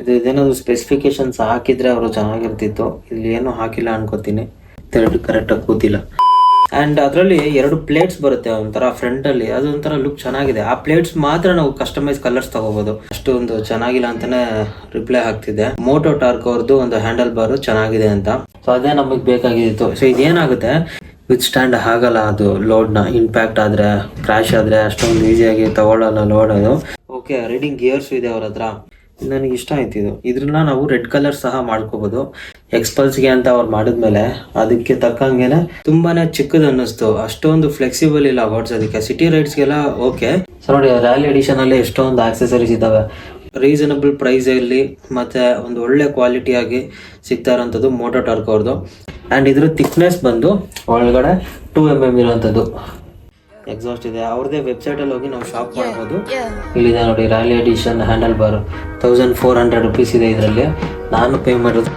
ಇದೇನಾದ್ರು specifications ಹಾಕಿದ್ರೆ ಅವರು ಚೆನ್ನಾಗಿರ್ತಿತ್ತು. ಇಲ್ಲಿ ಏನು ಹಾಕಿಲ್ಲ ಅನ್ಕೋತೀನಿ, ಕರೆಕ್ಟಾಗಿ ಕೂತಿಲ್ಲ. ಅಂಡ್ ಅದರಲ್ಲಿ 2 ಪ್ಲೇಟ್ಸ್ ಬರುತ್ತೆ ಒಂಥರ ಫ್ರಂಟ್ ಅಲ್ಲಿ, ಅದೊಂಥರ ಲುಕ್ ಚೆನ್ನಾಗಿದೆ. ಆ ಪ್ಲೇಟ್ಸ್ ಮಾತ್ರ ನಾವು ಕಸ್ಟಮೈಸ್ ಕಲರ್ಸ್ ತಗೋಬಹುದು. ಅಷ್ಟೊಂದು ಚೆನ್ನಾಗಿಲ್ಲ ಅಂತಾನೆ ರಿಪ್ಲೈ ಆಗ್ತಿದೆ. ಮೋಟೋ ಟಾರ್ಕ್ ಅವ್ರದ್ದು ಒಂದು ಹ್ಯಾಂಡಲ್ ಬಾರ್ ಚೆನ್ನಾಗಿದೆ ಅಂತ. ಸೊ ಅದೇ ನಮಗೆ ಬೇಕಾಗಿತ್ತು. ಸೊ ಇದೇನಾಗುತ್ತೆ, ವಿತ್ ಸ್ಟ್ಯಾಂಡ್ ಆಗಲ್ಲ ಅದು ಲೋಡ್ನ. ಇಂಪ್ಯಾಕ್ಟ್ ಆದ್ರೆ, ಕ್ರಾಶ್ ಆದ್ರೆ ಅಷ್ಟೊಂದು ಈಸಿಯಾಗಿ ತಗೊಳ್ಳಲ್ಲ ಲೋಡ್ ಅದು. ಓಕೆ, ರೀಡಿಂಗ್ ಗೇರ್ಸ್ ಇದೆ ಅವ್ರ ಹತ್ರ. ನನಗೆ ಇಷ್ಟ ಆಯ್ತು ಇದು. ಇದ್ರನ್ನ ನಾವು ರೆಡ್ ಕಲರ್ ಸಹ ಮಾಡ್ಕೋಬಹುದು. ಎಕ್ಸ್ಪಲ್ಸ್ಗೆ ಅಂತ ಅವ್ರು ಮಾಡಿದ್ಮೇಲೆ ಅದಕ್ಕೆ ತಕ್ಕಂಗೆನೆ ತುಂಬಾನೇ ಚಿಕ್ಕದು ಅನ್ನಿಸ್ತು. ಅಷ್ಟೊಂದು ಫ್ಲೆಕ್ಸಿಬಲ್ ಇಲ್ಲ ಓಡಿಸೋದಕ್ಕೆ. ಸಿಟಿ ರೈಡ್ಸ್ಗೆಲ್ಲ ಓಕೆ. ಸೊ ನೋಡಿ, ರ್ಯಾಲಿ ಎಡಿಷನ್ ಅಲ್ಲಿ ಎಷ್ಟೊಂದು ಆಕ್ಸೆಸರೀಸ್ ಇದಾವೆ. ರೀಸನಬಲ್ ಪ್ರೈಸ್ ಅಲ್ಲಿ ಮತ್ತೆ ಒಂದು ಒಳ್ಳೆ ಕ್ವಾಲಿಟಿ ಆಗಿ ಸಿಗ್ತಾ ಇರೋಂಥದ್ದು ಮೋಟೋ ಟಾರ್ಕ್ ಅವ್ರದ್ದು. ಅಂಡ್ ಇದ್ರ ಥಿಕ್ನೆಸ್ ಬಂದು ಒಳಗಡೆ 2mm ಇರುವಂಥದ್ದು ಎಕ್ಸಾಸ್ಟ್ ಇದೆ. ಅವ್ರದೇ ವೆಬ್ಸೈಟ್ ಅಲ್ಲಿ ಹೋಗಿ ನಾವು ಶಾಪ್ ಮಾಡ್ಬೋದು. ಇಲ್ಲಿದೆ ನೋಡಿ, rally edition handle bar 1400 rupees ಇದೆ ಇದರಲ್ಲಿ. ನಾನು ಪೇ ಮಾಡೋದು